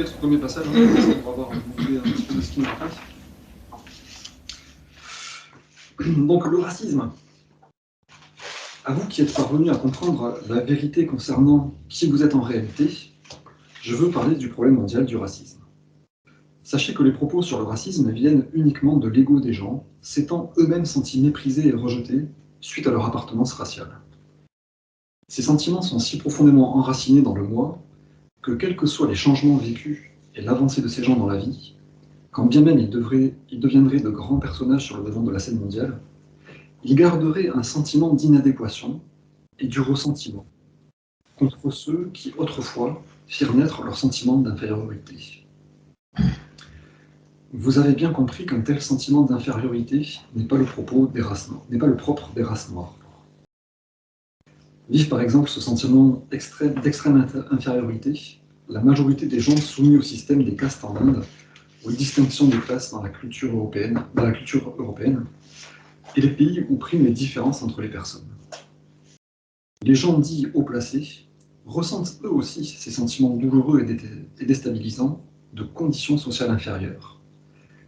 ce premier passage, hein, pour avoir montré un petit peu de ce qu'il nous raconte. Donc, le racisme. À vous qui êtes parvenus à comprendre la vérité concernant qui vous êtes en réalité, je veux parler du problème mondial du racisme. Sachez que les propos sur le racisme viennent uniquement de l'ego des gens, s'étant eux-mêmes sentis méprisés et rejetés suite à leur appartenance raciale. Ces sentiments sont si profondément enracinés dans le moi que quels que soient les changements vécus et l'avancée de ces gens dans la vie, quand bien même ils deviendraient de grands personnages sur le devant de la scène mondiale, ils garderaient un sentiment d'inadéquation et du ressentiment contre ceux qui, autrefois, firent naître leur sentiment d'infériorité. Vous avez bien compris qu'un tel sentiment d'infériorité n'est pas le propre des races noires. Vivent par exemple ce sentiment d'extrême infériorité la majorité des gens soumis au système des castes en Inde, aux distinctions de classe dans la culture européenne, et les pays où priment les différences entre les personnes. Les gens dits haut placés ressentent eux aussi ces sentiments douloureux et déstabilisants de conditions sociales inférieures,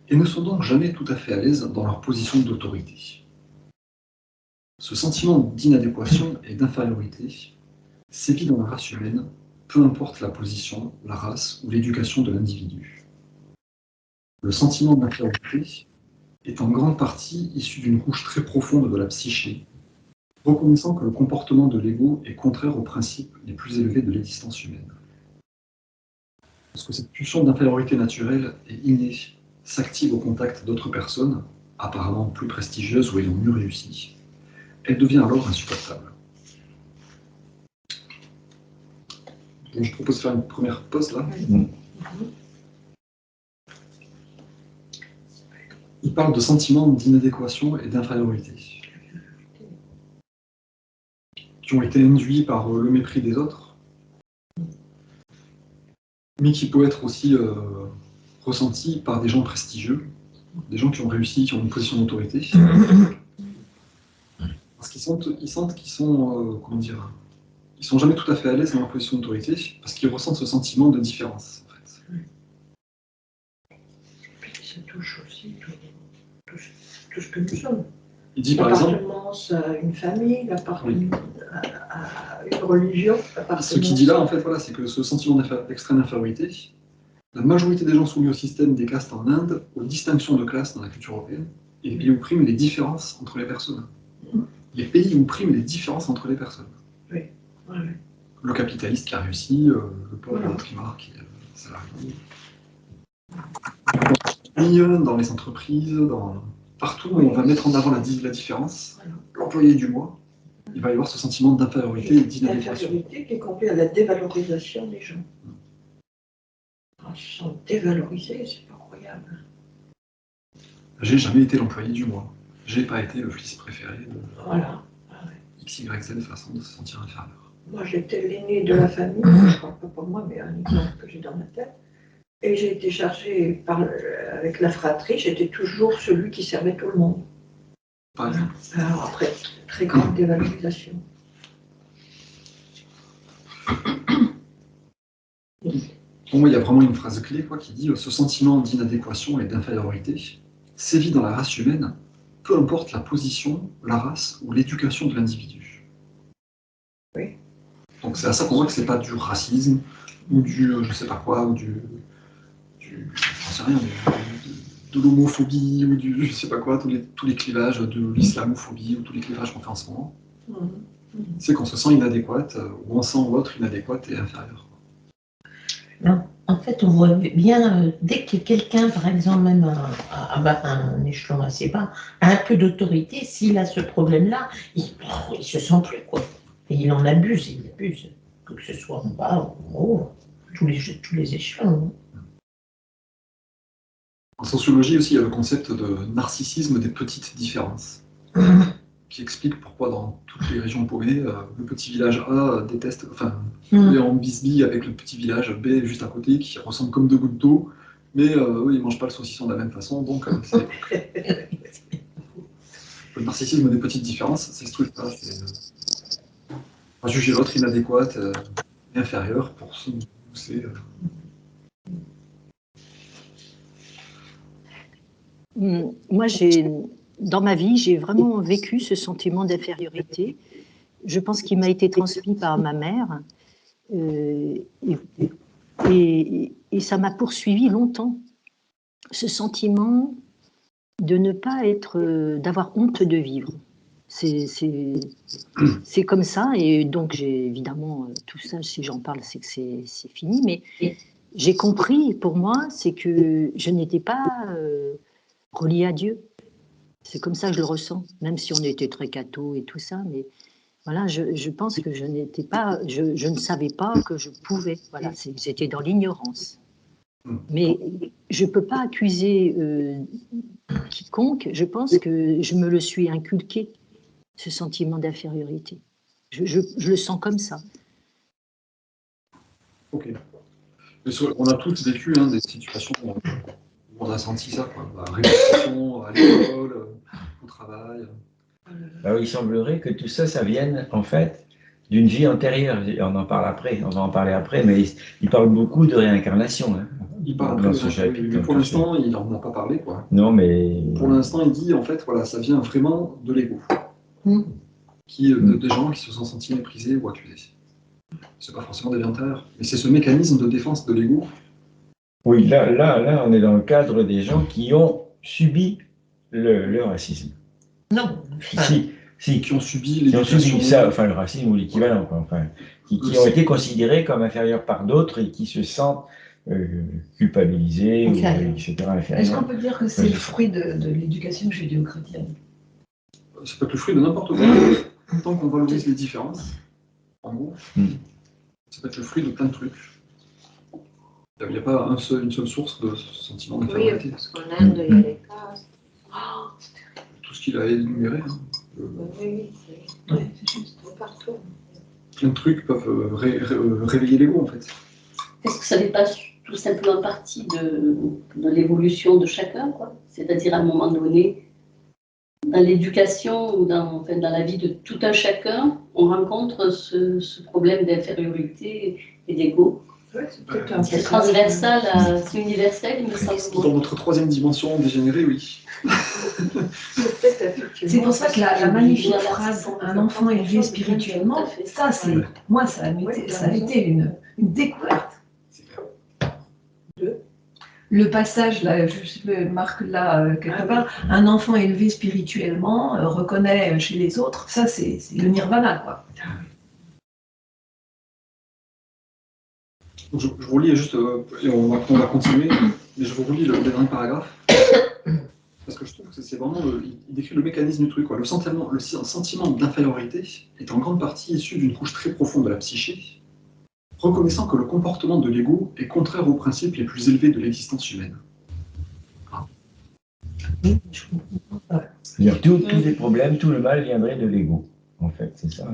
et ne sont donc jamais tout à fait à l'aise dans leur position d'autorité. Ce sentiment d'inadéquation et d'infériorité sévit dans la race humaine, peu importe la position, la race ou l'éducation de l'individu. Le sentiment d'infériorité est en grande partie issu d'une couche très profonde de la psyché, reconnaissant que le comportement de l'ego est contraire aux principes les plus élevés de l'existence humaine. Lorsque cette pulsion d'infériorité naturelle et innée s'active au contact d'autres personnes, apparemment plus prestigieuses ou ayant mieux réussi, elle devient alors insupportable. Donc je propose de faire une première pause là. Il parle de sentiments d'inadéquation et d'infériorité, qui ont été induits par le mépris des autres, mais qui peut être aussi ressenti par des gens prestigieux, des gens qui ont réussi, qui ont une position d'autorité, parce qu'ils sentent qu'ils sont, ils sont jamais tout à fait à l'aise dans leur position d'autorité, parce qu'ils ressentent ce sentiment de différence, en fait. Puis ça touche aussi tout ce que nous sommes. Il dit par exemple... L'appartenance à une famille, l'appartenance à une religion. Ce qu'il dit là, en fait, voilà, c'est que ce sentiment d'extrême infériorité, la majorité des gens soumis au système des castes en Inde, aux distinctions de classe dans la culture européenne, et les pays où priment les différences entre les personnes. Les pays où priment les différences entre les personnes. Oui. Oui. Le capitaliste qui a réussi, le pauvre imprimeur qui est salarié. Dans les entreprises, partout où on va mettre en avant la différence, l'employé du mois, il va y avoir ce sentiment d'infériorité et d'inadéquation. L'infériorité qui conduit à la dévalorisation des gens. Ils sont dévalorisés, c'est incroyable. J'ai jamais été l'employé du mois. J'ai pas été le fils préféré de XYZ façon de se sentir inférieur. Moi, j'étais l'aîné de la famille, je ne parle pas pour moi, mais un exemple que j'ai dans ma tête. Et j'ai été chargée avec la fratrie, j'étais toujours celui qui servait tout le monde. Voilà. Alors après, très grande dévalorisation. Pour moi, il y a vraiment une phrase clé qui dit « Ce sentiment d'inadéquation et d'infériorité sévit dans la race humaine, peu importe la position, la race ou l'éducation de l'individu. » Oui. Donc c'est à ça qu'on voit que c'est pas du racisme, ou du je sais pas quoi, ou j'en sais rien, de l'homophobie, ou du je sais pas quoi, tous les clivages de l'islamophobie, ou tous les clivages qu'on fait en ce moment. C'est qu'on se sent inadéquate, ou on sent l'autre inadéquate et inférieure. Non, en fait, on voit bien, dès que quelqu'un, par exemple, même à un échelon assez bas, a un peu d'autorité, s'il a ce problème-là, il se sent plus, quoi. Et il en abuse, que ce soit en bas ou en haut, tous les échelons. En sociologie aussi, il y a le concept de narcissisme des petites différences, qui explique pourquoi dans toutes les régions paumées, le petit village A déteste, est en bisbille avec le petit village B juste à côté, qui ressemble comme deux gouttes d'eau, mais eux, ils ne mangent pas le saucisson de la même façon, donc c'est... Le narcissisme des petites différences, c'est ce truc-là, c'est juger l'autre inadéquate et inférieure pour se pousser. Moi, dans ma vie, j'ai vraiment vécu ce sentiment d'infériorité. Je pense qu'il m'a été transmis par ma mère et ça m'a poursuivi longtemps. Ce sentiment de ne pas d'avoir honte de vivre. C'est comme ça, et donc j'ai évidemment tout ça, si j'en parle, c'est que c'est fini, mais j'ai compris, pour moi, c'est que je n'étais pas reliée à Dieu. C'est comme ça que je le ressens, même si on était très catho et tout ça, mais voilà, je pense que je n'étais pas, je ne savais pas que je pouvais, voilà, j'étais dans l'ignorance. Mais je ne peux pas accuser quiconque, je pense que je me le suis inculqué, ce sentiment d'infériorité. Je le sens comme ça. Ok. Mais on a tous vécu des situations où on a senti ça, quoi. La répression, à l'école, au travail. Alors, il semblerait que tout ça, ça vienne en fait d'une vie antérieure. On en parle après, on va en parler après, mais il parle beaucoup de réincarnation. Hein, il parle dans ce chapitre. Mais pour l'instant, il n'en a pas parlé, quoi. Non, mais... Pour l'instant, il dit, en fait, voilà, ça vient vraiment de l'ego. Des gens qui se sont sentis méprisés ou accusés. C'est pas forcément des vies antérieures, mais c'est ce mécanisme de défense de l'ego. Oui, là, on est dans le cadre des gens qui ont subi le racisme. Non. Si, qui ont subi l'éducation. Ça, enfin le racisme ou l'équivalent, enfin, qui ont été considérés comme inférieurs par d'autres et qui se sentent culpabilisés, etc. Est-ce qu'on peut dire que c'est le fruit de l'éducation judéo-chrétienne? Ça peut être le fruit de n'importe quoi. Tant qu'on valorise les différences, en gros, ça peut être le fruit de plein de trucs. Il n'y a pas une seule source de ce sentiment d'infériorité. Oui, parce qu'en Inde, il y a les castes. Tout ce qu'il a énuméré. Oui, c'est juste partout. Plein de trucs peuvent réveiller l'ego, en fait. Est-ce que ça n'est pas tout simplement partie de l'évolution de chacun, quoi? C'est-à-dire à un moment donné, dans l'éducation ou dans la vie de tout un chacun, on rencontre ce problème d'infériorité et d'ego. Ouais, c'est transversal, c'est universel, il me semble. Dans notre troisième dimension dégénérée, oui. C'est pour ça que la magnifique phrase « un enfant élevé spirituellement », ça, moi, ça a été une découverte. Le passage, là, je marque là quelque part, un enfant élevé spirituellement reconnaît chez les autres, ça c'est le nirvana, quoi. Je vous relis juste, et on va continuer, mais je vous relis le dernier paragraphe, parce que je trouve que c'est vraiment, il décrit le mécanisme du truc, quoi. Le sentiment d'infériorité est en grande partie issu d'une couche très profonde de la psyché, reconnaissant que le comportement de l'ego est contraire aux principes les plus élevés de l'existence humaine. C'est-à-dire tous les problèmes, tout le mal viendrait de l'ego, en fait, c'est ça.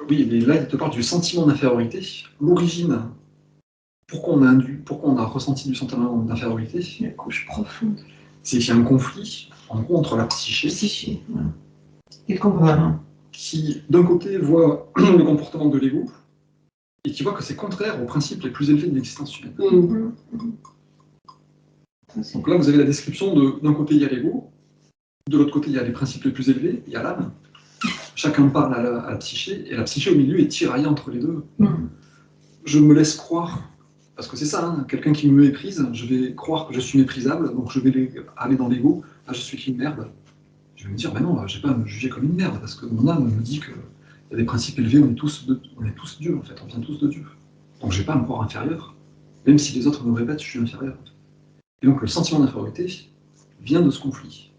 Oui, mais là, il te parle du sentiment d'infériorité. L'origine, pourquoi on a ressenti du sentiment d'infériorité, une couche profonde. C'est qu'il y a un conflit, en gros, entre la psyché et le comportement. Qui, d'un côté, voit le comportement de l'ego, et qui voit que c'est contraire aux principes les plus élevés de l'existence humaine. Donc là, vous avez la description d'un côté, il y a l'ego, de l'autre côté, il y a les principes les plus élevés, il y a l'âme. Chacun parle à la psyché, et la psyché au milieu est tiraillée entre les deux. Je me laisse croire, parce que c'est ça, quelqu'un qui me méprise, je vais croire que je suis méprisable, donc je vais aller dans l'ego, je suis qu'une merde. Je vais me dire, ben non, je n'ai pas à me juger comme une merde, parce que mon âme me dit que il y a des principes élevés, on est tous Dieu, en fait, on vient tous de Dieu. Donc je n'ai pas à me croire inférieur, même si les autres me répètent, je suis inférieur. Et donc le sentiment d'infériorité vient de ce conflit.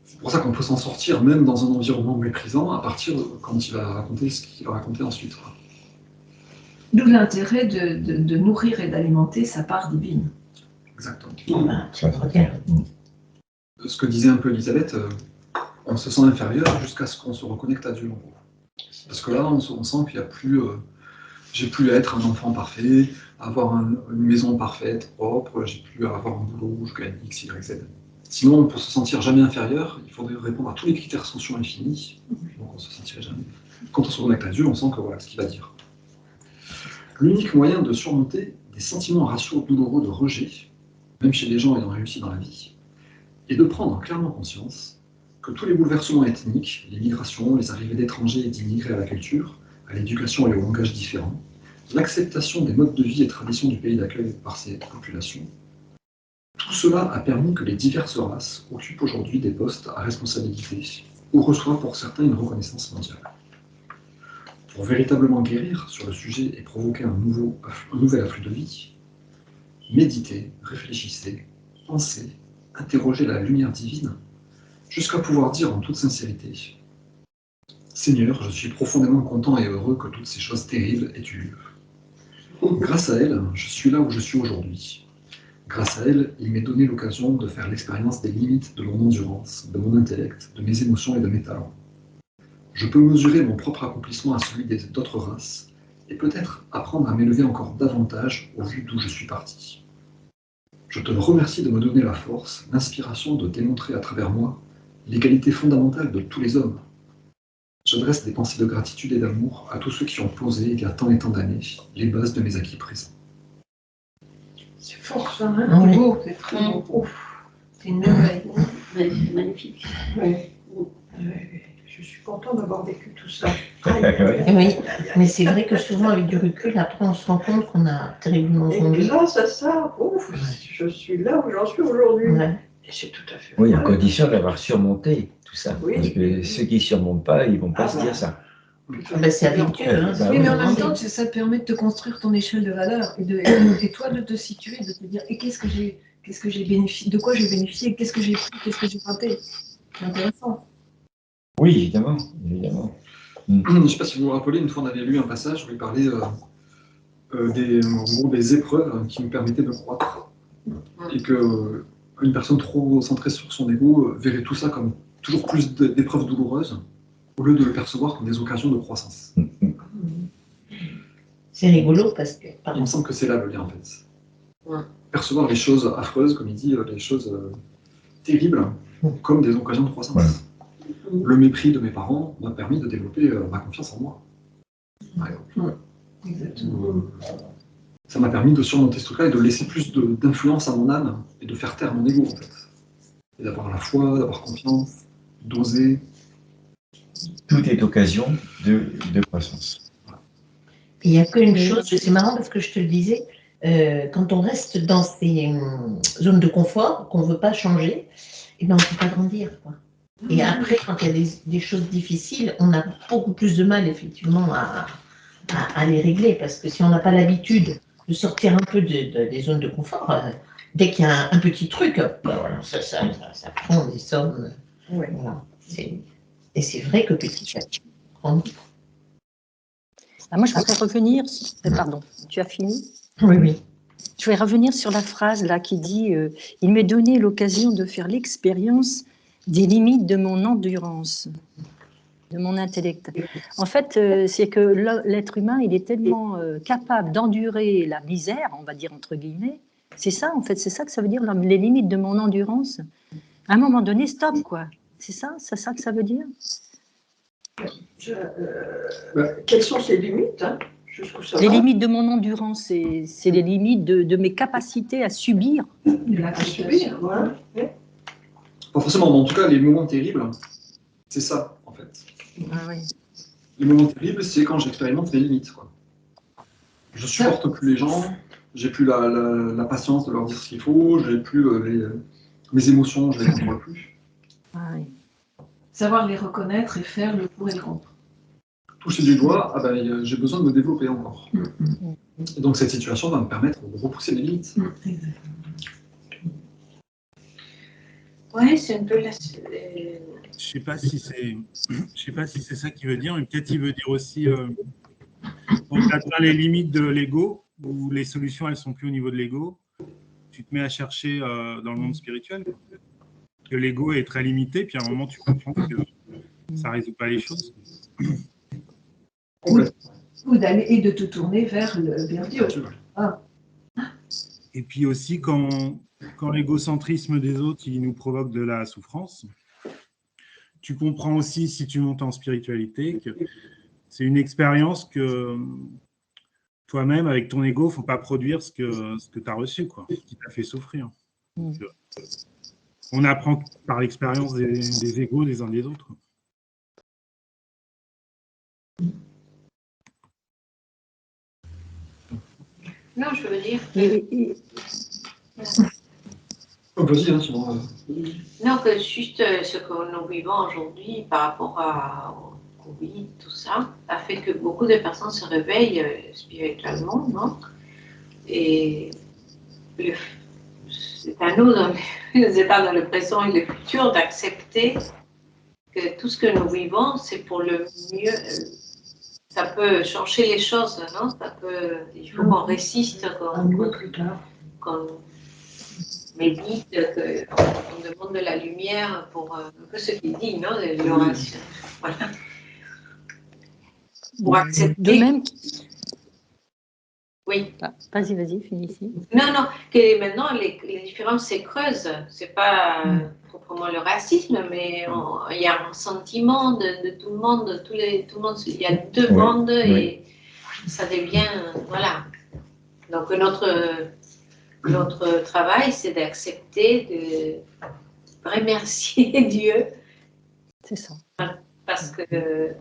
C'est pour ça qu'on peut s'en sortir, même dans un environnement méprisant, à partir quand il va raconter ce qu'il va raconter ensuite. D'où l'intérêt de nourrir et d'alimenter sa part divine. Exactement. Ce que disait un peu Elisabeth, on se sent inférieur jusqu'à ce qu'on se reconnecte à Dieu, en gros. Parce que là, on sent qu'il n'y a plus... j'ai plus à être un enfant parfait, avoir une maison parfaite, propre, j'ai plus à avoir un boulot où je gagne X, Y, Z. Sinon, pour se sentir jamais inférieur, il faudrait répondre à tous les critères sociaux infinis, donc on ne se sentirait jamais. Quand on se reconnecte à Dieu, on sent que voilà ce qu'il va dire. L'unique moyen de surmonter des sentiments raciaux douloureux de rejet, même chez les gens ayant réussi dans la vie, est de prendre clairement conscience que tous les bouleversements ethniques, les migrations, les arrivées d'étrangers et d'immigrés à la culture, à l'éducation et au langage différents, l'acceptation des modes de vie et traditions du pays d'accueil par ces populations, tout cela a permis que les diverses races occupent aujourd'hui des postes à responsabilité ou reçoivent pour certains une reconnaissance mondiale. Pour véritablement guérir sur le sujet et provoquer un nouvel afflux de vie, méditez, réfléchissez, pensez, interrogez la lumière divine, jusqu'à pouvoir dire en toute sincérité « Seigneur, je suis profondément content et heureux que toutes ces choses terribles aient eu lieu. Grâce à elles, je suis là où je suis aujourd'hui. Grâce à elles, il m'est donné l'occasion de faire l'expérience des limites de mon endurance, de mon intellect, de mes émotions et de mes talents. Je peux mesurer mon propre accomplissement à celui d'autres races, et peut-être apprendre à m'élever encore davantage au vu d'où je suis parti. Je te remercie de me donner la force, l'inspiration de démontrer à travers moi l'égalité fondamentale de tous les hommes. J'adresse des pensées de gratitude et d'amour à tous ceux qui ont posé, il y a tant et tant d'années, les bases de mes acquis présents. » C'est fort ça, hein? Oui. C'est beau, c'est très beau. Ouf. C'est une merveille. Ouais, c'est magnifique. Ouais. Je suis content d'avoir vécu tout ça. Oui, mais c'est vrai que souvent, avec du recul, après, on se rend compte qu'on a terriblement Et grandi. grâce à ça, ouf, je suis là où j'en suis aujourd'hui. Ouais. Et c'est tout à fait Oui, à vrai. condition d'avoir surmonté tout ça. Oui. Parce que ceux qui ne surmontent pas, ils ne vont pas se dire ça. Ben, c'est avec Dieu. Hein, Bah Oui, oui. mais en même temps, ça te permet de te construire ton échelle de valeur et toi de te situer, de te dire et qu'est-ce que j'ai bénéficié, de quoi j'ai bénéficié, qu'est-ce que j'ai pris, qu'est-ce que j'ai raté. C'est intéressant. Oui, évidemment, évidemment. Je ne sais pas si vous vous rappelez, une fois on avait lu un passage où il parlait des épreuves qui nous permettaient de croître. Et qu'une personne trop centrée sur son ego verrait tout ça comme toujours plus d'épreuves douloureuses, au lieu de le percevoir comme des occasions de croissance. C'est rigolo parce que. Il me semble que c'est là le lien en fait. Ouais. Percevoir les choses affreuses, comme il dit, les choses terribles, comme des occasions de croissance. Ouais. Le mépris de mes parents m'a permis de développer ma confiance en moi. Par exemple. Exactement. Ça m'a permis de surmonter ce truc-là et de laisser plus d'influence à mon âme et de faire taire mon ego en fait. Et d'avoir la foi, d'avoir confiance, d'oser. Tout est occasion de croissance. Il n'y a qu'une chose, c'est marrant parce que je te le disais, quand on reste dans ces zones de confort, qu'on ne veut pas changer, eh ben on ne peut pas grandir. Quoi. Et après, quand il y a des choses difficiles, on a beaucoup plus de mal effectivement à les régler parce que si on n'a pas l'habitude de sortir un peu des zones de confort, dès qu'il y a un petit truc, ben voilà, ça prend des sommes. Ouais. Voilà. Et c'est vrai que petit à petit, on grandit. Ah, moi, je voudrais revenir. Pardon, tu as fini? Oui, oui. Je voudrais revenir sur la phrase là qui dit il m'est donné l'occasion de faire l'expérience des limites de mon endurance, de mon intellect. En fait, c'est que l'être humain, il est tellement capable d'endurer la misère, on va dire entre guillemets. C'est ça, en fait, c'est ça que ça veut dire, les limites de mon endurance. À un moment donné, stop, quoi. C'est ça que ça veut dire? Quelles sont ses limites, hein, jusqu'où ça Les va? limites de mon endurance, c'est les limites de mes capacités à subir. À subir, voilà. Ouais. Pas forcément, mais en tout cas, les moments terribles, c'est ça, en fait. Ah, oui. Les moments terribles, c'est quand j'expérimente mes limites, quoi. Je supporte plus les gens, j'ai plus la patience de leur dire ce qu'il faut, j'ai plus mes émotions, je les contrôle plus. Ah, oui. Savoir les reconnaître et faire le pour et le contre. Toucher du doigt, ah ben, j'ai besoin de me développer encore. Et donc cette situation va me permettre de repousser mes limites. Ouais, c'est un peu la. Je sais pas si c'est ça qu'il veut dire, mais peut-être il veut dire aussi quand tu atteins les limites de l'ego, où les solutions elles sont plus au niveau de l'ego, tu te mets à chercher dans le monde spirituel, que l'ego est très limité, puis à un moment tu comprends que ça résout pas les choses. Ou d'aller et de te tourner vers Dieu. Ah. Et puis aussi quand l'égocentrisme des autres il nous provoque de la souffrance, tu comprends aussi si tu montes en spiritualité que c'est une expérience que toi-même, avec ton ego, il ne faut pas produire ce que tu as reçu, quoi, qui t'a fait souffrir. Donc, on apprend par l'expérience des égos des uns des autres. Non, je veux dire. Vas-y, hein, sinon. Non, que juste ce que nous vivons aujourd'hui par rapport au Covid, tout ça, a fait que beaucoup de personnes se réveillent spirituellement, non? Et c'est à nous, dans les états dans le présent et le futur, d'accepter que tout ce que nous vivons, c'est pour le mieux. Ça peut changer les choses, non? Il faut qu'on résiste, qu'on médite, qu'on demande de la lumière pour un peu ce qu'il dit, non? L'oration. Voilà. Pour accepter. De même. Oui. Vas-y, finis ici. Non, que maintenant les différences se creusent. C'est pas proprement le racisme, mais il y a un sentiment de tout le monde, tout le monde. Il y a deux mondes et ça devient, voilà. Donc notre travail, c'est d'accepter, de remercier Dieu. C'est ça. Parce que,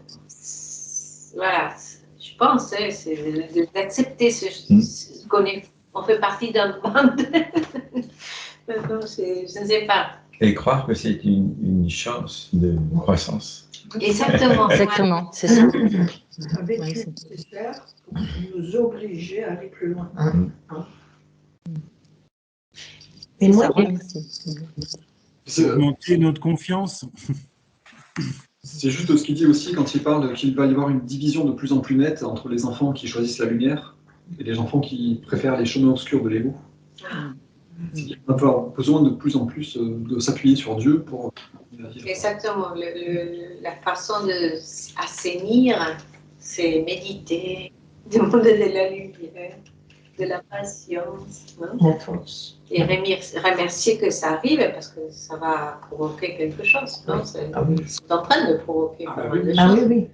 voilà, je pense, c'est d'accepter qu'on fait partie d'un bande. Je ne sais pas. Et croire que c'est une chance de croissance. Exactement. Exactement, c'est ça. Avec nécessaire pour nous obliger à aller plus loin. Mais moi, Augmenter notre confiance. C'est juste ce qu'il dit aussi quand il parle qu'il va y avoir une division de plus en plus nette entre les enfants qui choisissent la lumière et les enfants qui préfèrent les chemins obscurs de l'ego. On va avoir besoin de plus en plus de s'appuyer sur Dieu pour... Exactement. La façon d'assainir, c'est méditer, demander de la lumière, de la patience, hein? La force. Et remercier que ça arrive parce que ça va provoquer quelque chose. Non? C'est en train de provoquer pas mal de choses. Oui.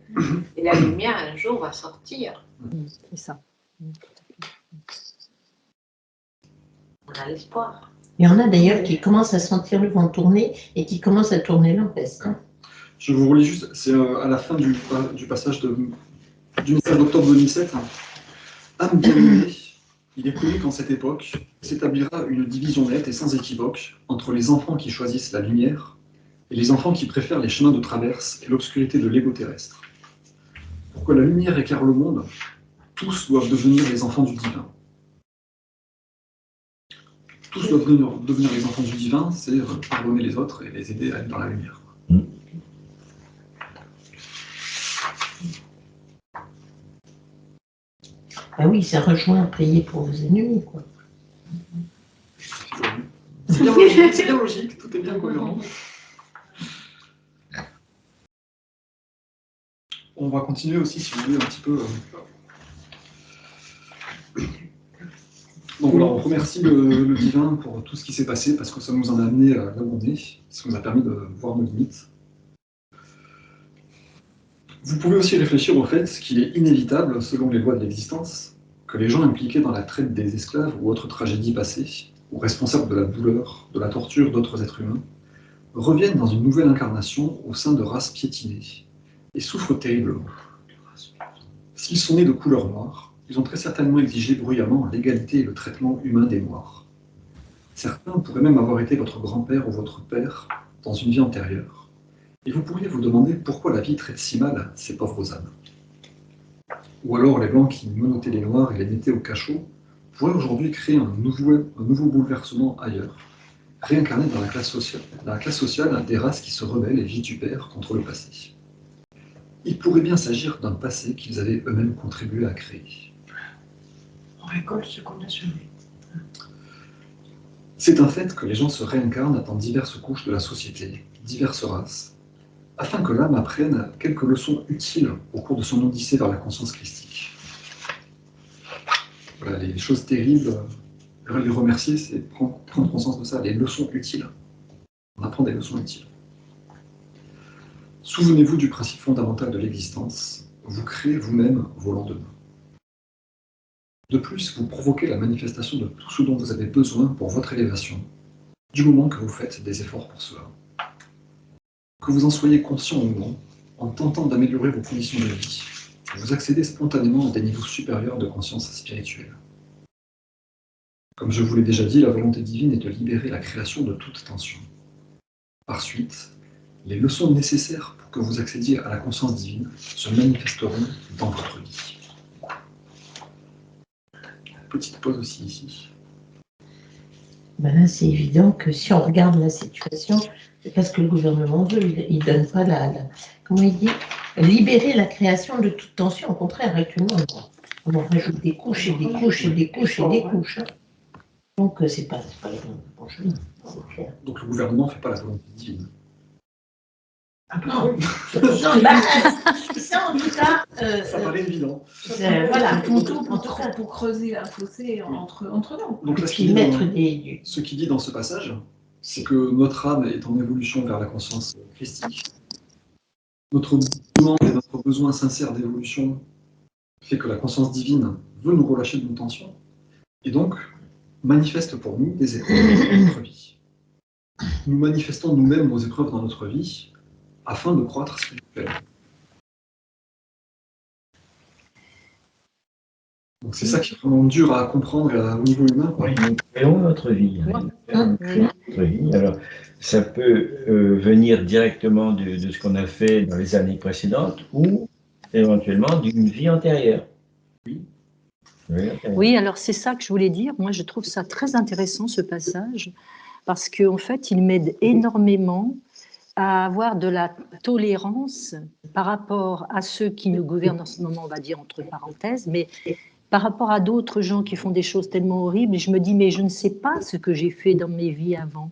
Et la lumière, un jour, va sortir. C'est ça. On a l'espoir. Il y en a d'ailleurs qui commencent à sentir le vent tourner et qui commencent à tourner l'empeste. Je vous relis juste, c'est à la fin du passage du message d'octobre 2007. Âme bien-aimée, il est connu qu'en cette époque s'établira une division nette et sans équivoque entre les enfants qui choisissent la lumière et les enfants qui préfèrent les chemins de traverse et l'obscurité de l'ego terrestre. Pour que la lumière éclaire le monde, tous doivent devenir les enfants du divin. Tous doivent devenir les enfants du divin, c'est pardonner les autres et les aider à être dans la lumière. Ah oui, ça rejoint prier pour vos ennemis, quoi. C'est bien logique, tout est bien cohérent. On va continuer aussi, si vous voulez, un petit peu. Donc voilà, on remercie le divin pour tout ce qui s'est passé, parce que ça nous en a amené là où on est, ça nous a permis de voir nos limites. Vous pouvez aussi réfléchir au fait qu'il est inévitable, selon les lois de l'existence, que les gens impliqués dans la traite des esclaves ou autres tragédies passées, ou responsables de la douleur, de la torture d'autres êtres humains, reviennent dans une nouvelle incarnation au sein de races piétinées, et souffrent terriblement. S'ils sont nés de couleur noire, ils ont très certainement exigé bruyamment l'égalité et le traitement humain des Noirs. Certains pourraient même avoir été votre grand-père ou votre père dans une vie antérieure, et vous pourriez vous demander pourquoi la vie traite si mal ces pauvres âmes. Ou alors les Blancs qui menottaient les Noirs et les mettaient au cachot pourraient aujourd'hui créer un nouveau bouleversement ailleurs, réincarné dans la classe sociale des races qui se rebellent et vitupèrent contre le passé. Il pourrait bien s'agir d'un passé qu'ils avaient eux-mêmes contribué à créer. On récolte ce qu'on a semé. C'est un fait que les gens se réincarnent dans diverses couches de la société, diverses races, afin que l'âme apprenne quelques leçons utiles au cours de son odyssée vers la conscience christique. Voilà, les choses terribles, les remercier, c'est prendre conscience de ça, les leçons utiles. On apprend des leçons utiles. Souvenez-vous du principe fondamental de l'existence, vous créez vous-même vos lendemains. De plus, vous provoquez la manifestation de tout ce dont vous avez besoin pour votre élévation, du moment que vous faites des efforts pour cela. Que vous en soyez conscient ou non, en tentant d'améliorer vos conditions de vie, vous accédez spontanément à des niveaux supérieurs de conscience spirituelle. Comme je vous l'ai déjà dit, la volonté divine est de libérer la création de toute tension. Par suite, les leçons nécessaires pour que vous accédiez à la conscience divine se manifesteront dans votre vie. Petite pause aussi ici. Ben là, c'est évident que si on regarde la situation, c'est parce que le gouvernement veut. Il ne donne pas comment il dit, libérer la création de toute tension. Au contraire, actuellement, on rajoute des couches et des couches et des couches et des couches. Donc, c'est pas la bonne chose, c'est clair. Donc le gouvernement ne fait pas la volonté divine. Non, ça en tout cas. Ça paraît évident. Voilà, pour creuser un fossé entre nous. Donc là, ce qui dit dans ce passage, c'est que notre âme est en évolution vers la conscience christique. Notre demande et notre besoin sincère d'évolution fait que la conscience divine veut nous relâcher de nos tensions et donc manifeste pour nous des épreuves dans notre vie. Nous manifestons nous-mêmes nos épreuves dans notre vie afin de croître spirituellement. Donc c'est ça qui est vraiment dur à comprendre au niveau humain. Oui, nous créons notre vie. Notre vie. Alors, ça peut venir directement de ce qu'on a fait dans les années précédentes ou éventuellement d'une vie antérieure. Oui, alors c'est ça que je voulais dire. Moi, je trouve ça très intéressant, ce passage, parce qu'en fait, il m'aide énormément à avoir de la tolérance par rapport à ceux qui nous gouvernent en ce moment, on va dire entre parenthèses, mais par rapport à d'autres gens qui font des choses tellement horribles, je me dis, mais je ne sais pas ce que j'ai fait dans mes vies avant.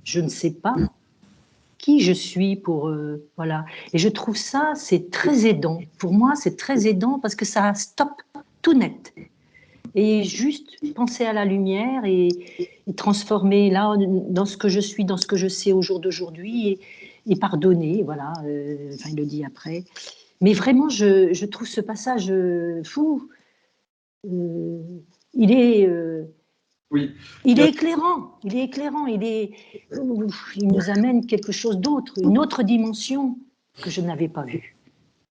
Je ne sais pas qui je suis pour... voilà. Et je trouve ça, c'est très aidant. Pour moi, c'est très aidant parce que ça stoppe tout net. Et juste penser à la lumière et transformer là dans ce que je suis, dans ce que je sais au jour d'aujourd'hui et pardonner, voilà, enfin il le dit après. Mais vraiment, je trouve ce passage fou. Il est éclairant, il nous amène quelque chose d'autre, une autre dimension que je n'avais pas vue.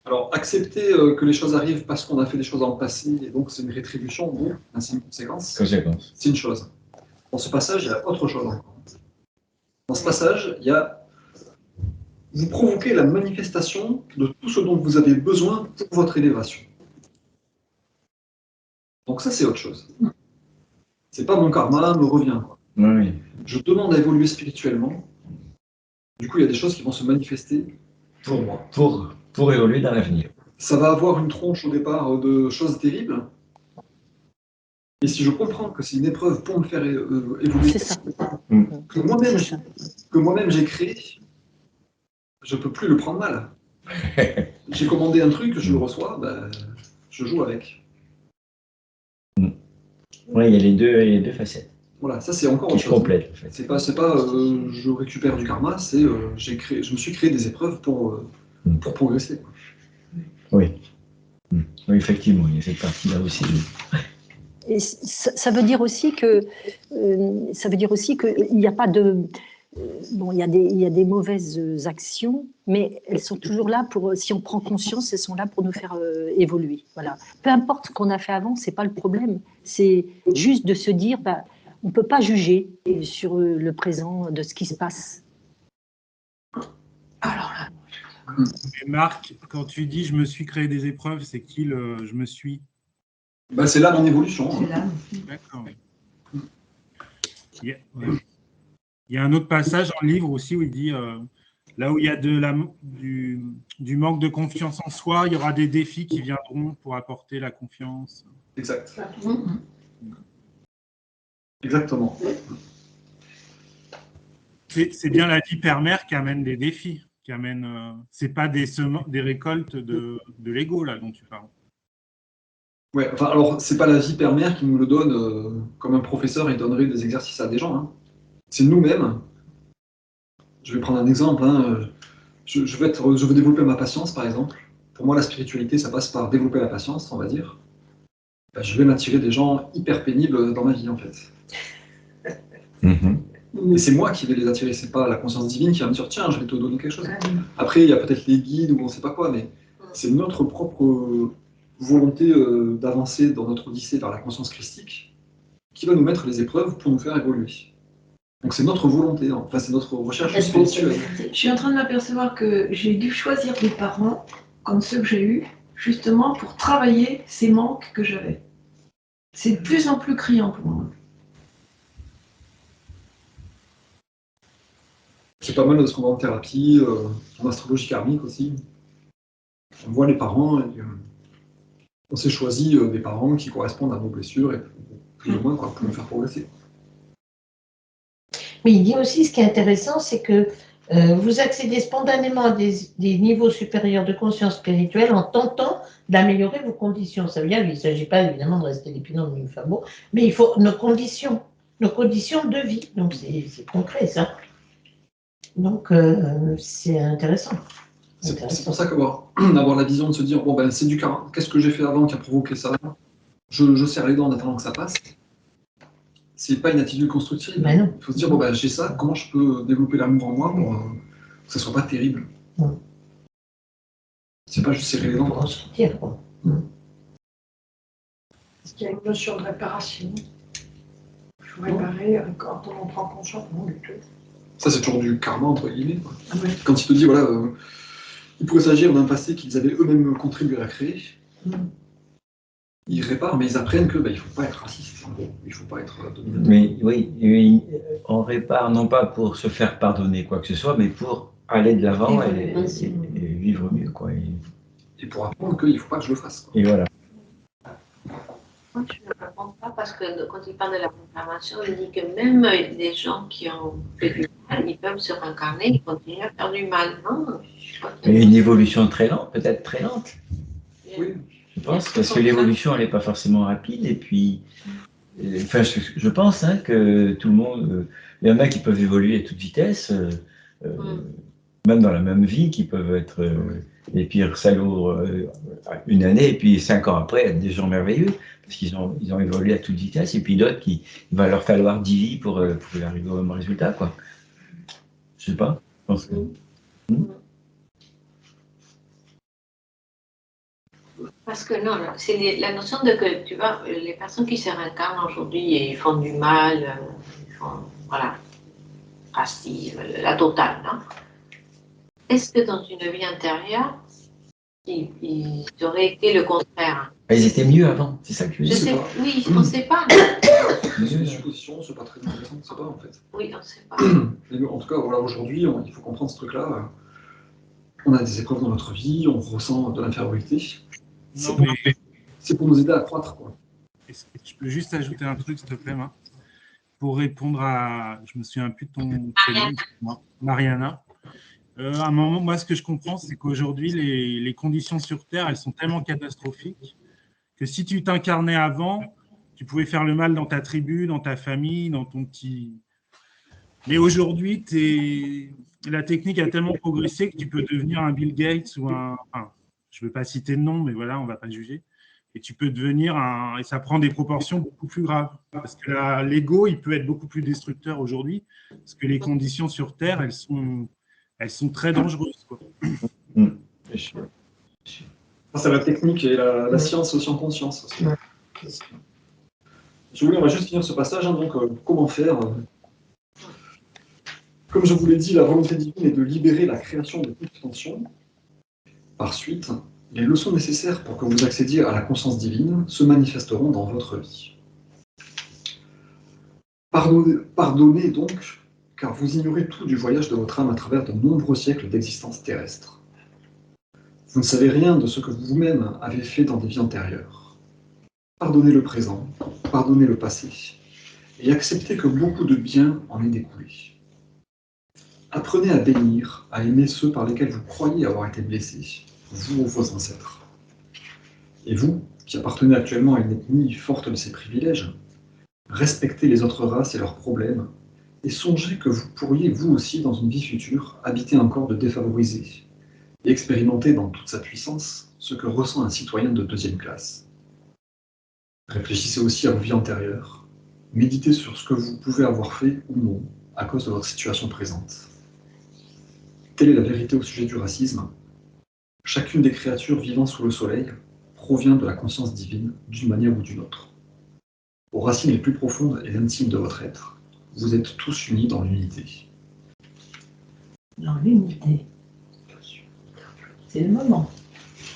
Alors, accepter que les choses arrivent parce qu'on a fait des choses dans le passé, et donc c'est une rétribution, bon, c'est une conséquence. C'est une chose. Dans ce passage, il y a autre chose encore. Dans ce passage, il y a vous provoquez la manifestation de tout ce dont vous avez besoin pour votre élévation. Donc ça, c'est autre chose. C'est pas mon karma me revient. Oui. Je demande à évoluer spirituellement. Du coup, il y a des choses qui vont se manifester pour moi. Pour évoluer dans l'avenir. Ça va avoir une tronche au départ de choses terribles. Et si je comprends que c'est une épreuve pour me faire évoluer, que moi-même j'ai créé, je ne peux plus le prendre mal. J'ai commandé un truc, je le reçois, ben, je joue avec. Oui, il y a les deux facettes. Voilà, ça c'est encore autre chose. Complète, en fait. C'est pas je récupère du karma, c'est je me suis créé des épreuves pour progresser. Oui. Oui, effectivement, il y a cette partie-là aussi. Et ça veut dire aussi que il n'y a pas de bon, il y a des mauvaises actions, mais elles sont toujours là pour, si on prend conscience, elles sont là pour nous faire évoluer. Voilà. Peu importe ce qu'on a fait avant, c'est pas le problème. C'est juste de se dire, bah, on peut pas juger sur le présent de ce qui se passe. Alors là. Et Marc, quand tu dis je me suis créé des épreuves, c'est qui le je me suis? Bah, c'est là mon évolution. C'est là. D'accord. Il y a un autre passage dans le livre aussi où il dit là où il y a du manque de confiance en soi, il y aura des défis qui viendront pour apporter la confiance. Exact. Exactement. C'est bien la vie permère qui amène des défis, qui amène. C'est pas des récoltes de l'ego là dont tu parles. Ouais, enfin, alors, c'est pas la vie permère qui nous le donne comme un professeur, il donnerait des exercices à des gens. Hein. C'est nous-mêmes. Je vais prendre un exemple. Hein. Je veux développer ma patience, par exemple. Pour moi, la spiritualité, ça passe par développer la patience, on va dire. ben, je vais m'attirer des gens hyper pénibles dans ma vie, en fait. Et c'est moi qui vais les attirer, c'est pas la conscience divine qui va me dire tiens, je vais te donner quelque chose. Après, il y a peut-être les guides ou on sait pas quoi, mais c'est notre propre volonté d'avancer dans notre odyssée vers la conscience christique qui va nous mettre les épreuves pour nous faire évoluer. Donc c'est notre volonté, hein. Enfin c'est notre recherche spirituelle. Je suis en train de m'apercevoir que j'ai dû choisir des parents comme ceux que j'ai eus, justement pour travailler ces manques que j'avais. C'est de plus en plus criant pour moi. C'est pas mal de ce qu'on voit en thérapie, en astrologie karmique aussi. On voit les parents, et, on s'est choisi des parents qui correspondent à nos blessures, et plus ou moins quoi, pour nous faire progresser. Mais il dit aussi, ce qui est intéressant, c'est que vous accédez spontanément à des niveaux supérieurs de conscience spirituelle en tentant d'améliorer vos conditions. Ça veut dire qu'il ne s'agit pas évidemment de rester l'épine dans le même sabot, mais il faut nos conditions de vie. Donc c'est concret ça. Donc c'est intéressant. C'est pour ça qu'avoir la vision de se dire bon ben c'est du karma, qu'est-ce que j'ai fait avant qui a provoqué ça? Je serre les dents en attendant que ça passe. C'est pas une attitude constructive. Ben non. Il faut se dire bon ben j'ai ça, comment je peux développer l'amour en moi pour que ça soit pas terrible. C'est pas juste serrer les dents. Pour en sortir, quoi. Parce qu'il y a une notion de réparation. Il faut réparer quand on en prend conscience, non du tout. Ça, c'est toujours du karma, entre guillemets. Ah ouais. Quand il te dit, voilà, il pourrait s'agir d'un passé qu'ils avaient eux-mêmes contribué à créer. Ils réparent, mais ils apprennent que il ne faut pas être raciste, en gros. Il ne faut pas être dominateur. Mais oui, on répare non pas pour se faire pardonner quoi que ce soit, mais pour aller de l'avant et vivre mieux, quoi. Et pour apprendre qu'il ne faut pas que je le fasse, quoi. Et voilà. Moi, je ne comprends pas parce que quand il parle de la réincarnation, il dit que même des gens qui ont fait du mal, ils peuvent se réincarner, ils continuent à faire du mal. Non, je crois que... Et une évolution très lente, peut-être très lente. Oui. Je pense, parce que l'évolution, elle n'est pas forcément rapide. Et puis, enfin, je pense que tout le monde, il y en a qui peuvent évoluer à toute vitesse, même dans la même vie, qui peuvent être les pires salauds une année, et puis 5 ans après, être des gens merveilleux, parce qu'ils ont évolué à toute vitesse, et puis d'autres il va leur falloir 10 vies pour arriver au même résultat, quoi. Je sais pas, je pense que... Parce que non, c'est la notion de que, tu vois, les personnes qui se réincarnent aujourd'hui et ils font du mal, ils font, voilà, racisme, la totale, non? Est-ce que dans une vie antérieure, ils auraient été le contraire? Ils étaient mieux avant, c'est ça que je veux dire. Oui, on ne sait pas. C'est une supposition, c'est pas très intéressant, on ne sait pas en fait. Oui, on ne sait pas. Mais en tout cas, voilà, aujourd'hui, il faut comprendre ce truc-là. On a des épreuves dans notre vie, on ressent de l'infériorité. C'est pour nous aider à croître, quoi. Je peux juste ajouter un truc, s'il te plaît, pour répondre à... Je me souviens plus de ton prénom, Mariana. À un moment, moi, ce que je comprends, c'est qu'aujourd'hui, les conditions sur Terre, elles sont tellement catastrophiques que si tu t'incarnais avant, tu pouvais faire le mal dans ta tribu, dans ta famille, dans ton petit... Mais aujourd'hui, la technique a tellement progressé que tu peux devenir un Bill Gates ou un... Enfin, je ne veux pas citer de nom, mais voilà, on ne va pas juger. Et tu peux devenir un... Et ça prend des proportions beaucoup plus graves. Parce que l'ego, il peut être beaucoup plus destructeur aujourd'hui, parce que les conditions sur Terre, elles sont très dangereuses, quoi. C'est la technique et la science aussi en conscience. Aussi. Je voulais, on va juste finir ce passage, hein, donc comment faire Comme je vous l'ai dit, la volonté divine est de libérer la création de toute tension. Par suite, les leçons nécessaires pour que vous accédiez à la conscience divine se manifesteront dans votre vie. Pardonnez donc, car vous ignorez tout du voyage de votre âme à travers de nombreux siècles d'existence terrestre. Vous ne savez rien de ce que vous-même avez fait dans des vies antérieures. Pardonnez le présent, pardonnez le passé, et acceptez que beaucoup de bien en est découlé. Apprenez à bénir, à aimer ceux par lesquels vous croyez avoir été blessés, vous ou vos ancêtres. Et vous, qui appartenez actuellement à une ethnie forte de ses privilèges, respectez les autres races et leurs problèmes, et songez que vous pourriez, vous aussi, dans une vie future, habiter un corps de défavorisés, et expérimenter dans toute sa puissance ce que ressent un citoyen de deuxième classe. Réfléchissez aussi à vos vies antérieures. Méditez sur ce que vous pouvez avoir fait ou non à cause de votre situation présente. Telle est la vérité au sujet du racisme. Chacune des créatures vivant sous le soleil provient de la conscience divine d'une manière ou d'une autre. Aux racines les plus profondes et intimes de votre être, vous êtes tous unis dans l'unité. Dans l'unité. C'est le moment.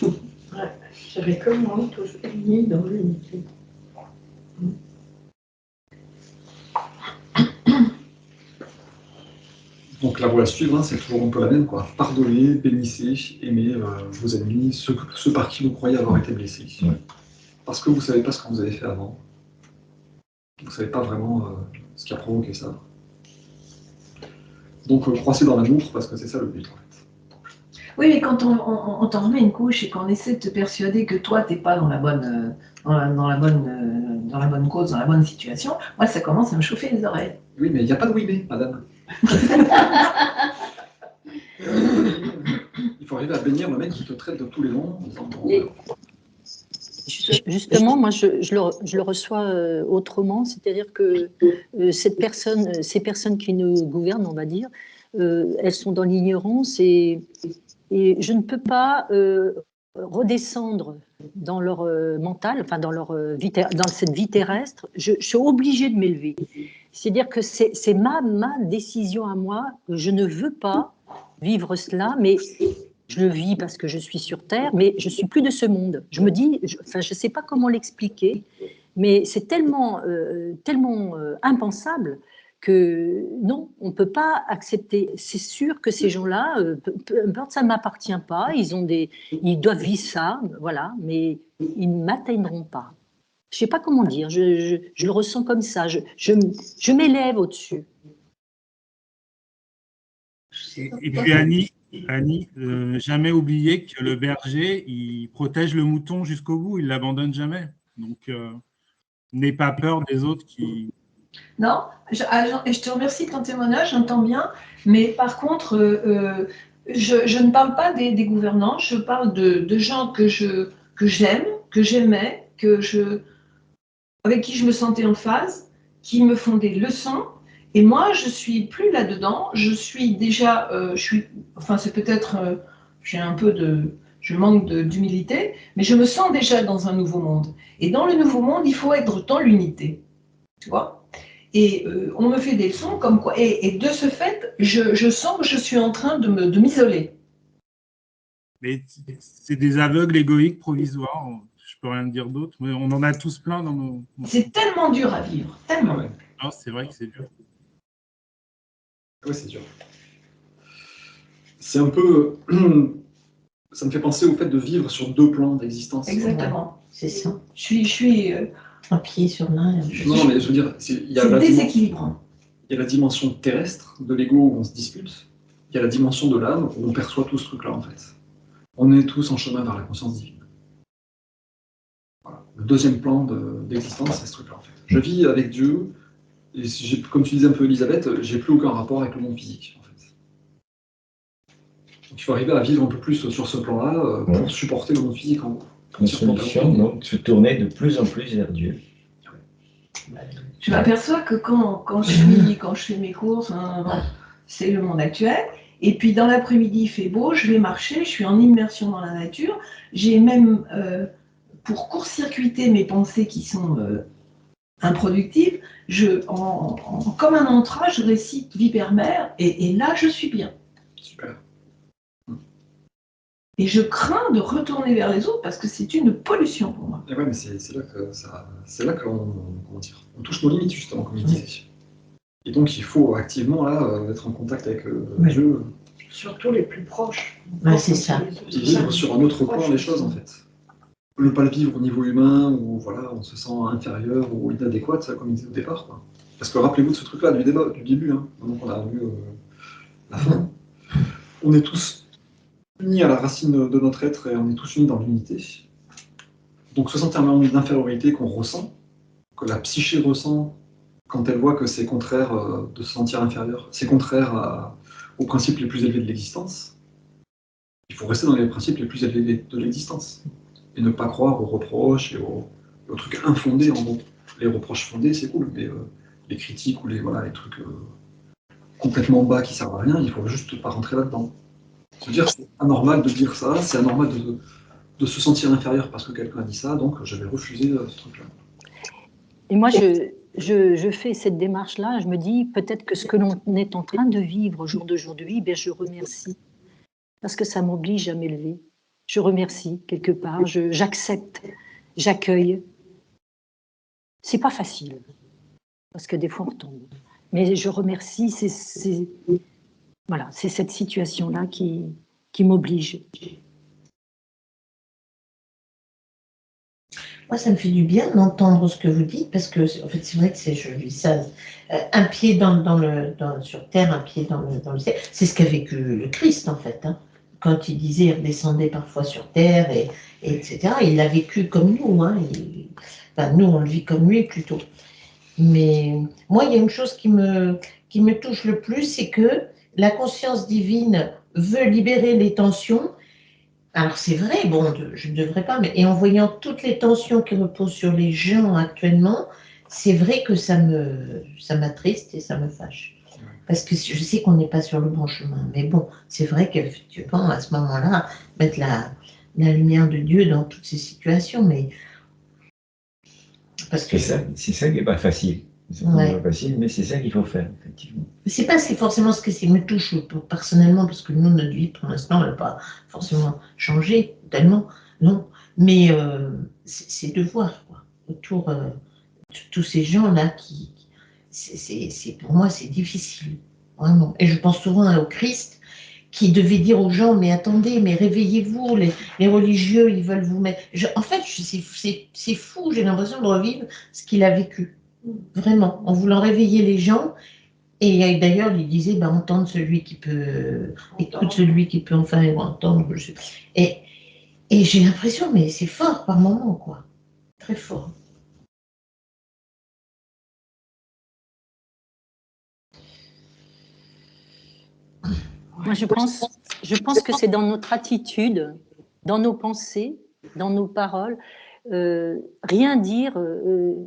Ouais, j'avais comment tous unis dans l'unité. Donc la voie à suivre, hein, c'est toujours un peu la même, quoi. Pardonnez, bénissez, aimez vos ennemis, ceux par qui vous croyez avoir été blessés. Ouais. Parce que vous ne savez pas ce que vous avez fait avant. Vous ne savez pas vraiment ce qui a provoqué ça. Donc croissez dans l'amour, parce que c'est ça le but, en fait. Oui, mais quand on t'en remet une couche et qu'on essaie de te persuader que toi, tu n'es pas dans la bonne, dans la bonne cause, dans la bonne situation, moi, ça commence à me chauffer les oreilles. Oui, mais il n'y a pas de oui mais, madame. Il faut arriver à bénir le mec qui te traite de tous les noms. En disant, bon, Et- Justement, moi, je le reçois autrement, c'est-à-dire que ces personnes qui nous gouvernent, on va dire, elles sont dans l'ignorance et je ne peux pas redescendre dans leur mental, enfin dans leur dans cette vie terrestre. Je suis obligée de m'élever. C'est-à-dire que c'est ma décision à moi. Je ne veux pas vivre cela, mais je le vis parce que je suis sur Terre, mais je suis plus de ce monde. Je me dis, je sais pas comment l'expliquer, mais c'est tellement impensable que non, on ne peut pas accepter. C'est sûr que ces gens-là, peu importe, ça ne m'appartient pas, ils doivent vivre ça, voilà, mais ils ne m'atteindront pas. Je ne sais pas comment dire, je le ressens comme ça, je m'élève au-dessus. Et puis Annie, jamais oublier que le berger, il protège le mouton jusqu'au bout, il l'abandonne jamais. Donc, n'aie pas peur des autres qui... Non, et je te remercie de ton témoignage, j'entends bien, mais par contre, je ne parle pas des gouvernants, je parle de gens que j'aime, que j'aimais, avec qui je me sentais en phase, qui me font des leçons. Et moi, je suis plus là-dedans. Je suis déjà, enfin, c'est peut-être, je manque d'humilité, mais je me sens déjà dans un nouveau monde. Et dans le nouveau monde, il faut être dans l'unité, tu vois. Et on me fait des leçons comme quoi. Et de ce fait, je sens que je suis en train de m'isoler. Mais c'est des aveugles égoïques provisoires. Je peux rien dire d'autre. Mais on en a tous plein dans nos... C'est tellement dur à vivre, tellement. ouais. Non, c'est vrai que c'est dur. Oui, c'est dur. C'est un peu... Ça me fait penser au fait de vivre sur deux plans d'existence. Exactement. C'est ça. Je suis Un pied sur l'un. Non, mais je veux dire, il y a c'est déséquilibrant. Il y a la dimension terrestre de l'ego où on se dispute. Il y a la dimension de l'âme où on perçoit tout ce truc-là, en fait. On est tous en chemin vers la conscience divine. Voilà. Le deuxième plan d'existence, c'est ce truc-là, en fait. Je vis avec Dieu, et comme tu disais un peu, Elisabeth, j'ai plus aucun rapport avec le monde physique, en fait. Donc il faut arriver à vivre un peu plus sur ce plan-là pour supporter le monde physique, en gros. Une solution, donc, se tourner de plus en plus vers Dieu. Je m'aperçois que quand je fais mes courses, c'est le monde actuel. Et puis dans l'après-midi, il fait beau, je vais marcher, je suis en immersion dans la nature. J'ai même, pour court-circuiter mes pensées qui sont improductives, comme un mantra, je récite Viper-Mère, et là, je suis bien. Super. Et je crains de retourner vers les autres parce que c'est une pollution pour moi. Et ouais, mais c'est là qu'on on touche nos limites, justement, comme il disait. Et donc, il faut activement, là, être en contact avec Dieu. Surtout les plus proches. Ouais, c'est ça. Et vivre sur un autre plan les choses, en fait. Ne pas le vivre au niveau humain, où voilà, on se sent inférieur ou inadéquat, ça, comme il disait au départ. Quoi. Parce que rappelez-vous de ce truc-là, du début, hein, donc on a vu la fin. On est tous unis à la racine de notre être et on est tous unis dans l'unité. Donc ce sentiment d'infériorité qu'on ressent, que la psyché ressent quand elle voit que c'est contraire de se sentir inférieur, c'est contraire aux principes les plus élevés de l'existence, il faut rester dans les principes les plus élevés de l'existence et ne pas croire aux reproches et Le truc infondé, en gros. Les reproches fondés, c'est cool, mais les critiques ou les trucs complètement bas qui servent à rien, il faut juste pas rentrer là-dedans. Se dire c'est anormal de dire ça, c'est anormal de se sentir inférieur parce que quelqu'un a dit ça, donc je vais refuser ce truc-là. Et moi, je fais cette démarche-là, je me dis peut-être que ce que l'on est en train de vivre au jour d'aujourd'hui, ben, je remercie, parce que ça m'oblige à m'élever. Je remercie quelque part, j'accepte, j'accueille. C'est pas facile, parce que des fois on retombe. Mais je remercie, voilà, c'est cette situation-là qui m'oblige. Moi, ça me fait du bien d'entendre ce que vous dites, parce que en fait, c'est vrai que je vis ça, un pied sur terre, un pied dans le ciel. C'est ce qu'a vécu le Christ, en fait. Hein. Quand il disait, il redescendait parfois sur terre, etc. Il l'a vécu comme nous. Hein. Nous, on le vit comme lui, plutôt. Mais moi, il y a une chose qui me touche le plus, c'est que la conscience divine veut libérer les tensions. Alors c'est vrai, bon, je ne devrais pas, mais en voyant toutes les tensions qui reposent sur les gens actuellement, c'est vrai que ça m'attriste et ça me fâche. Parce que je sais qu'on n'est pas sur le bon chemin. Mais bon, c'est vrai qu'effectivement, à ce moment-là, mettre la lumière de Dieu dans toutes ces situations, mais... Parce que c'est ça qui n'est pas facile. C'est pas facile, mais c'est ça qu'il faut faire, effectivement. C'est pas forcément ce qui me touche personnellement, parce que nous, notre vie, pour l'instant, elle n'a pas forcément changé tellement, non. Mais c'est de voir, quoi, autour de tous ces gens-là pour moi, c'est difficile, vraiment. Et je pense souvent au Christ, qui devait dire aux gens, mais attendez, mais réveillez-vous, les religieux, ils veulent vous mettre... En fait, c'est fou, j'ai l'impression de revivre ce qu'il a vécu. Vraiment, en voulant réveiller les gens. Et d'ailleurs, il disait, entendre celui qui peut, écoute celui qui peut enfin entendre. Et j'ai l'impression, mais c'est fort par moment, quoi. Très fort. Moi, je pense que c'est dans notre attitude, dans nos pensées, dans nos paroles. Rien dire,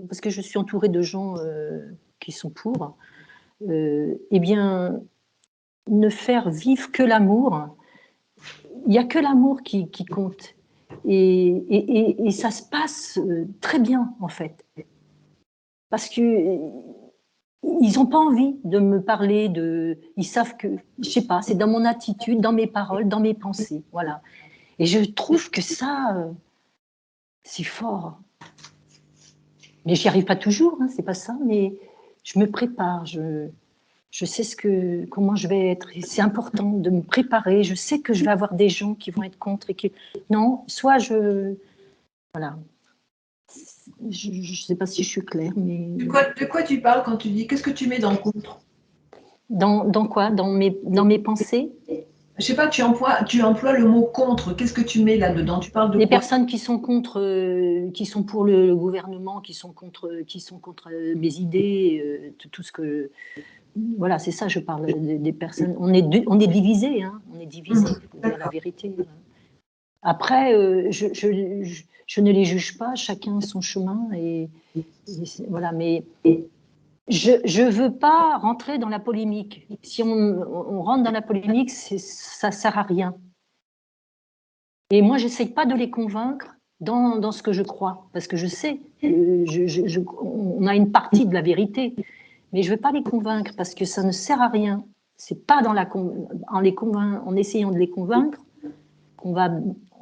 parce que je suis entourée de gens qui sont pour, eh bien, ne faire vivre que l'amour. Il n'y a que l'amour qui compte. Et ça se passe très bien, en fait. Parce que ils n'ont pas envie de me parler ils savent que, je sais pas, c'est dans mon attitude, dans mes paroles, dans mes pensées, voilà. Et je trouve que ça, c'est fort. Mais j'y arrive pas toujours, hein, c'est pas ça, mais je me prépare, je sais comment je vais être. C'est important de me préparer. Je sais que je vais avoir des gens qui vont être contre et qui... Non, soit voilà. Je ne sais pas si je suis claire, mais... De quoi tu parles quand tu dis... Qu'est-ce que tu mets dans le contre? Dans quoi? Dans mes pensées? Je sais pas, tu emploies le mot contre. Qu'est-ce que tu mets là-dedans? Tu parles de les quoi? personnes qui sont contre, qui sont pour le gouvernement, qui sont contre mes idées, tout ce que... Voilà, c'est ça, je parle des personnes. On est divisés, hein, on est divisés, il faut dire la vérité. Après, je ne les juge pas, chacun son chemin, voilà, mais je ne veux pas rentrer dans la polémique. Si on rentre dans la polémique, ça ne sert à rien. Et moi, je n'essaie pas de les convaincre dans ce que je crois, parce que je sais, on a une partie de la vérité, mais je ne veux pas les convaincre, parce que ça ne sert à rien. C'est pas en essayant de les convaincre qu'on va...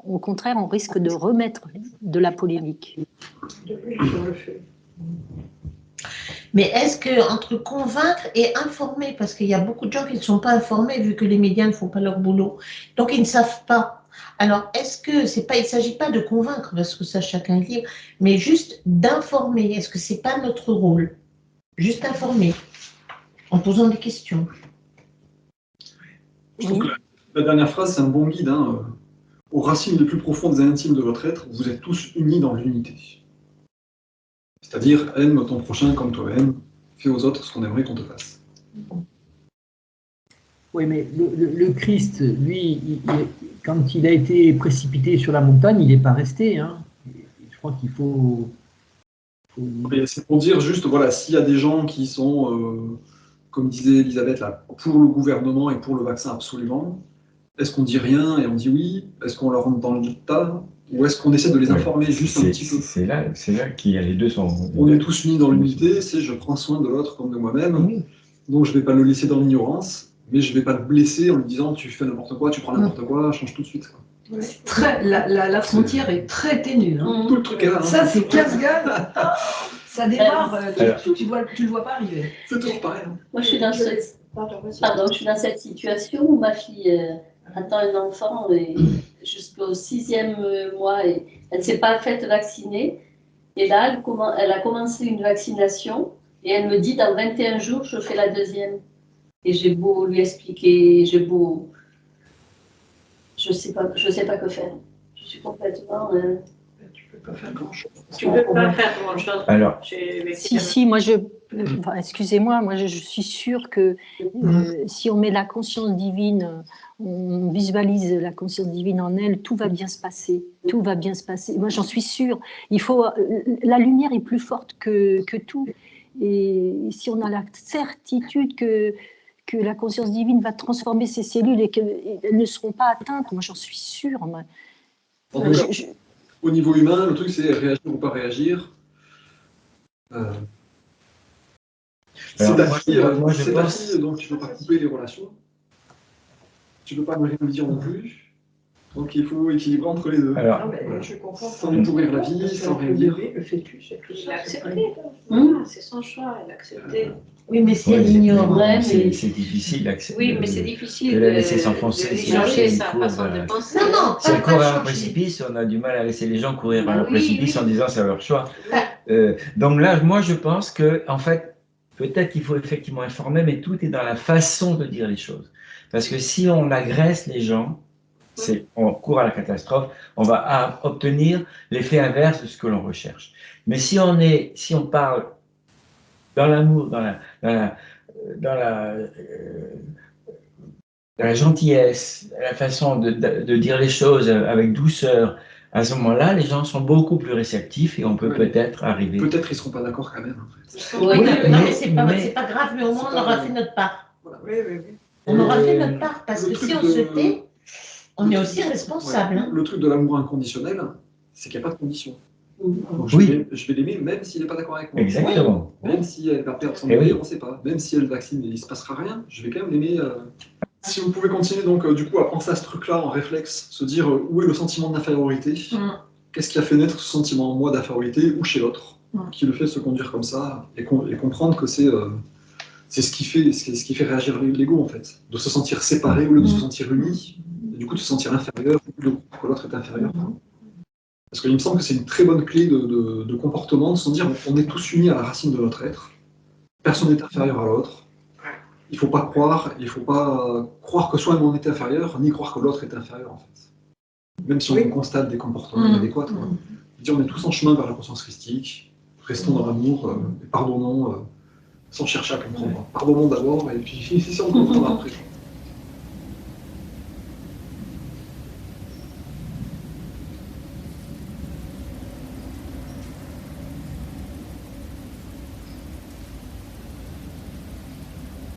Au contraire, on risque de remettre de la polémique. Mais est-ce que entre convaincre et informer, parce qu'il y a beaucoup de gens qui ne sont pas informés vu que les médias ne font pas leur boulot, donc ils ne savent pas. Alors, est-ce que il ne s'agit pas de convaincre, parce que ça chacun est libre, mais juste d'informer. Est-ce que c'est pas notre rôle? Juste informer, en posant des questions. Je trouve que la dernière phrase, c'est un bon guide. Hein. Aux racines les plus profondes et intimes de votre être, vous êtes tous unis dans l'unité. C'est-à-dire, aime ton prochain comme toi-même, fais aux autres ce qu'on aimerait qu'on te fasse. Oui, mais le Christ, lui, quand il a été précipité sur la montagne, il n'est pas resté. Hein. Je crois qu'il faut Mais c'est pour dire juste, voilà, s'il y a des gens qui sont, comme disait Elisabeth, là, pour le gouvernement et pour le vaccin absolument, est-ce qu'on dit rien et on dit oui? Est-ce qu'on leur rentre dans le tas? Ou est-ce qu'on essaie de les informer juste un petit peu? C'est là qu'il y a les deux sont. On est tous mis dans l'unité, c'est je prends soin de l'autre comme de moi-même, donc je ne vais pas le laisser dans l'ignorance, mais je ne vais pas le blesser en lui disant tu fais n'importe quoi, tu prends n'importe quoi, change tout de suite. Quoi. La frontière est très ténue. Hein. Tout le truc est là. Hein. Ça, c'est casse-gueule. Ça démarre, tu le vois pas arriver. C'est toujours pareil. Hein. Moi, je suis dans cette situation où ma fille attend un enfant jusqu'au 6e mois et elle ne s'est pas faite vacciner. Et là, elle a commencé une vaccination et elle me dit dans 21 jours, je fais la 2e. Et j'ai beau lui expliquer, je sais pas que faire. Je suis complètement. Tu peux pas faire grand-chose. Tu peux pas faire grand-chose. Alors, si, moi excusez-moi, moi je suis sûre que si on met la conscience divine, on visualise la conscience divine en elle, tout va bien se passer. Tout va bien se passer. Moi j'en suis sûre. La lumière est plus forte que tout. Et si on a la certitude que la conscience divine va transformer ces cellules et qu'elles ne seront pas atteintes, moi j'en suis sûre. Moi. Au niveau humain, le truc c'est réagir ou pas réagir. C'est ta fille, donc tu ne peux pas couper les relations. Tu ne peux pas me rien lui dire non plus. Donc il faut équilibrer entre les deux. Alors, Non, mais je comprends. Sans lui pourrir la vie, sans rien dire. Le fœtus, c'est tout Il ça. a accepté. C'est son choix, elle a accepté. Oui, mais si elle ignore. C'est difficile d'accepter. Oui, mais c'est difficile de la laisser s'enfoncer. de changer sa façon de penser. Non, Si elle pas court à un changer. précipice, on a du mal à laisser les gens courir Bah à un oui, précipice oui. en disant c'est leur choix. Donc là, moi, je pense que, en fait, peut-être qu'il faut effectivement informer, mais tout est dans la façon de dire les choses. Parce que si on agresse les gens, on court à la catastrophe, on va obtenir l'effet inverse de ce que l'on recherche. Mais si on parle dans l'amour, dans la gentillesse, la façon de dire les choses avec douceur, à ce moment-là, les gens sont beaucoup plus réceptifs et on peut peut-être arriver. Peut-être ils ne seront pas d'accord quand même. En fait. Oui, non, mais c'est pas grave, mais au moins on aura fait notre part. Voilà. Oui. On aura fait notre part, parce Le que truc si on de- se tait, on Le est truc- aussi responsable. ouais, Hein. le truc de l'amour inconditionnel, c'est qu'il n'y a pas de condition. Donc, Oui. je vais l'aimer même s'il n'est pas d'accord avec moi. Exactement. Même si elle va perdre son Eh bébé, oui. on ne sait pas. Même si elle vaccine et il ne se passera rien, je vais quand même l'aimer. Si vous pouvez continuer donc du coup à penser à ce truc-là en réflexe, se dire où est le sentiment d'infériorité, qu'est-ce qui a fait naître ce sentiment en moi d'infériorité ou chez l'autre, qui le fait se conduire comme ça et comprendre que c'est ce qui fait réagir l'ego en fait, de se sentir séparé au lieu de se sentir uni, et du coup de se sentir inférieur au lieu de croire que l'autre est inférieur. Parce qu'il me semble que c'est une très bonne clé de comportement, de se dire on est tous unis à la racine de notre être, personne n'est inférieur à l'autre. Il ne faut pas croire que soi-même on est inférieur, ni croire que l'autre est inférieur en fait. Même si on constate des comportements inadéquats. On est tous en chemin vers la conscience christique, restons dans l'amour, et pardonnons sans chercher à comprendre. Pardonnons d'abord, et puis si on comprend après.